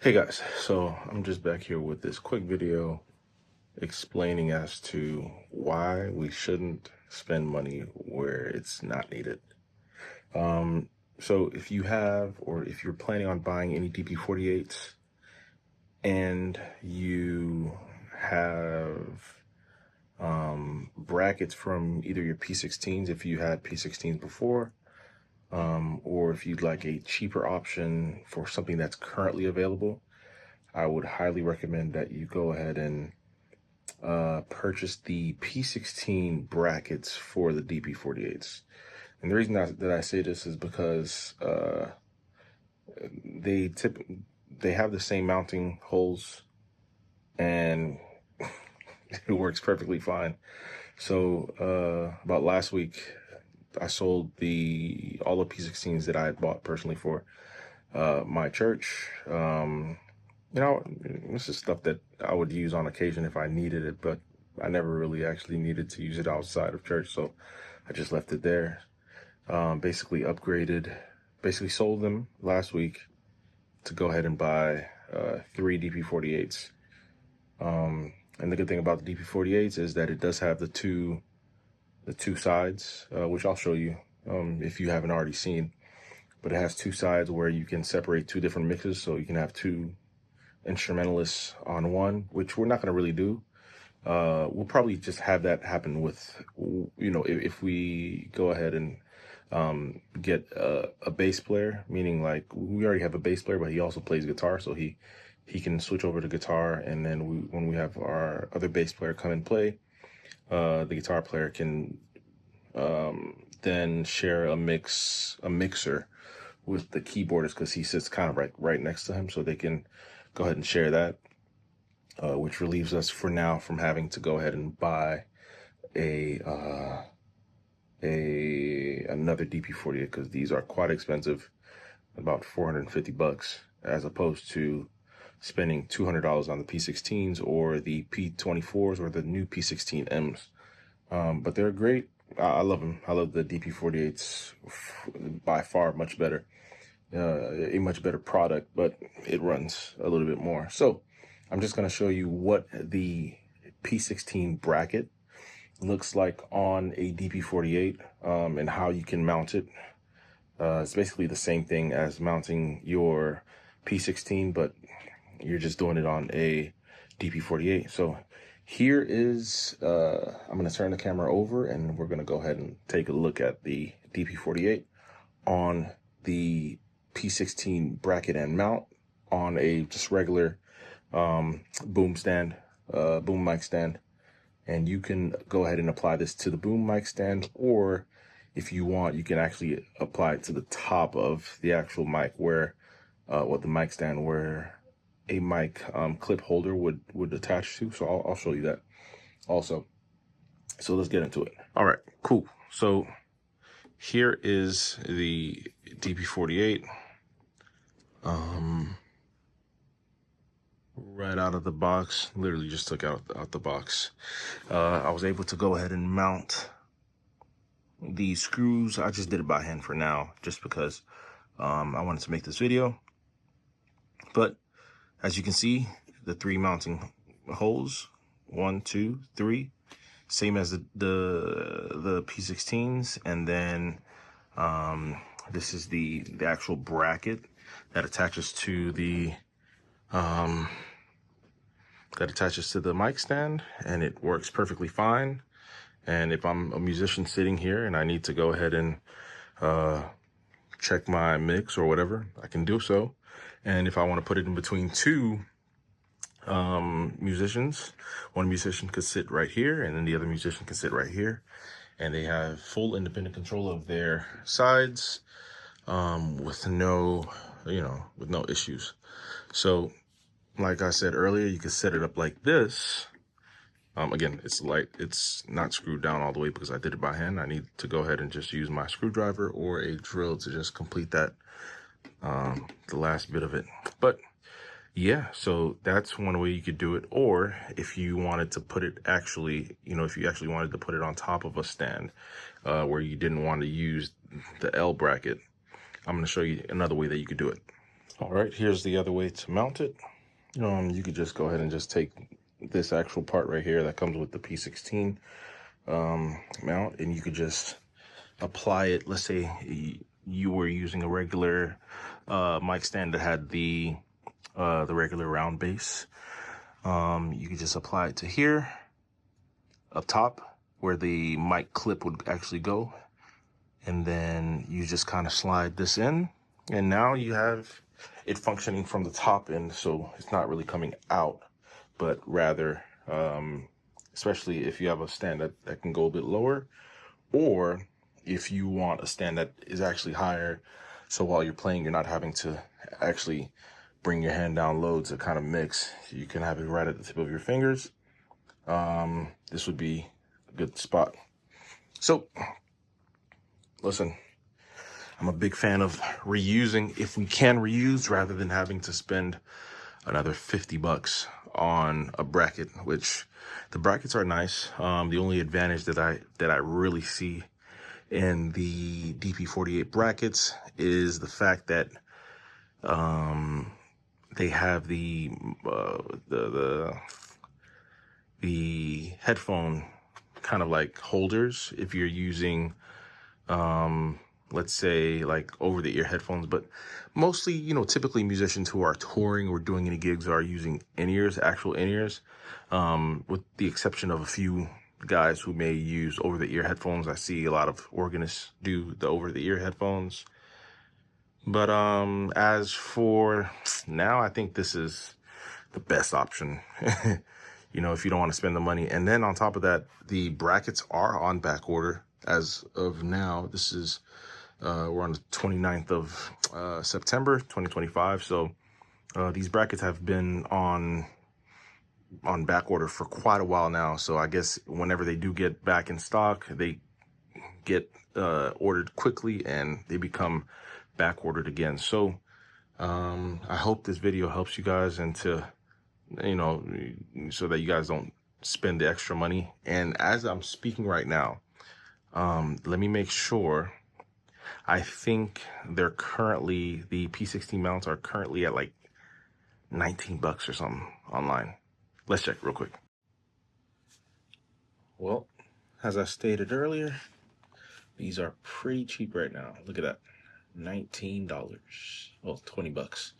Hey guys, so I'm just back here with this quick video explaining as to why we shouldn't spend money where it's not needed. Um, so if you have, or if you're planning on buying any DP48s and you have brackets from either your P16s, if you had P16s before, or if you'd like a cheaper option for something that's currently available, I would highly recommend that you go ahead and purchase the P16 brackets for the DP48s. And the reason that I say this is because they they have the same mounting holes, and it works perfectly fine. So about last week, I sold all the P16s that I had bought personally for my church. This is stuff that I would use on occasion if I needed it, but I never really actually needed to use it outside of church, so I just left it there. Basically sold them last week to go ahead and buy 3 DP48s. And the good thing about the DP48s is that it does have the two sides, which I'll show you if you haven't already seen. But it has two sides where you can separate two different mixes, so you can have two instrumentalists on one, which we're not going to really do. We'll probably just have that happen with, if we go ahead and get a bass player, meaning like we already have a bass player, but he also plays guitar, so he can switch over to guitar, and then when we have our other bass player come and play, the guitar player can then share a mixer with the keyboardist, because he sits kind of right next to him, so they can go ahead and share that, which relieves us for now from having to go ahead and buy another DP48, because these are quite expensive, about $450, as opposed to spending $200 on the P16s or the P24s or the new P16Ms. But they're great. I love them. I love the DP48s by far much better. A much better product, but it runs a little bit more. So I'm just going to show you what the P16 bracket looks like on a DP48, and how you can mount it. It's basically the same thing as mounting your P16, but you're just doing it on a DP48. So here is, I'm going to turn the camera over and we're going to go ahead and take a look at the DP48 on the P16 bracket and mount on a just regular boom mic stand. And you can go ahead and apply this to the boom mic stand, or if you want, you can actually apply it to the top of the actual mic, where the mic stand where a mic clip holder would attach to. So I'll show you that also. So let's get into it. All right, cool. So here is the DP48. Right out of the box, literally just took out the box. I was able to go ahead and mount the screws. I just did it by hand for now, just because I wanted to make this video. But as you can see, the 3 mounting holes, 1, 2, 3, same as the P16s, and then this is the actual bracket that attaches to the mic stand, and it works perfectly fine. And if I'm a musician sitting here and I need to go ahead and check my mix or whatever, I can do so. And if I want to put it in between two musicians, one musician could sit right here and then the other musician can sit right here, and they have full independent control of their sides, with no issues. So like I said earlier, you can set it up like this. Again, it's not screwed down all the way because I did it by hand. I need to go ahead and just use my screwdriver or a drill to just complete that, the last bit of it. But yeah, so that's one way you could do it. Or if you wanted to put it if you actually wanted to put it on top of a stand, where you didn't want to use the L bracket, I'm going to show you another way that you could do it. All right, here's the other way to mount it. You could just go ahead and just take this actual part right here that comes with the P16 mount, and you could just apply it. Let's say you were using a regular mic stand that had the regular round base. You could just apply it to here, up top, where the mic clip would actually go, and then you just kind of slide this in, and now you have it functioning from the top end, so it's not really coming out, but rather, especially if you have a stand that can go a bit lower, or if you want a stand that is actually higher, so while you're playing, you're not having to actually bring your hand down low to kind of mix. You can have it right at the tip of your fingers. This would be a good spot. So, listen, I'm a big fan of reusing if we can reuse, rather than having to spend another 50 bucks on a bracket, which the brackets are nice. The only advantage that I really see in the DP48 brackets is the fact that they have the headphone kind of like holders if you're using let's say like over the ear headphones, but mostly, typically musicians who are touring or doing any gigs are using in-ears, actual in-ears, with the exception of a few guys who may use over the ear headphones. I see a lot of organists do the over the ear headphones. But as for now, I think this is the best option. If you don't want to spend the money. And then on top of that, the brackets are on back order as of now. This is we're on the 29th of September 2025. So these brackets have been on back order for quite a while now. So I guess whenever they do get back in stock, they get ordered quickly and they become back ordered again. So I hope this video helps you guys, and to so that you guys don't spend the extra money. And as I'm speaking right now, let me make sure. I think the P16 mounts are currently at like 19 bucks or something online. Let's check real quick. Well, as I stated earlier, these are pretty cheap right now. Look at that. $19. Well, 20 bucks.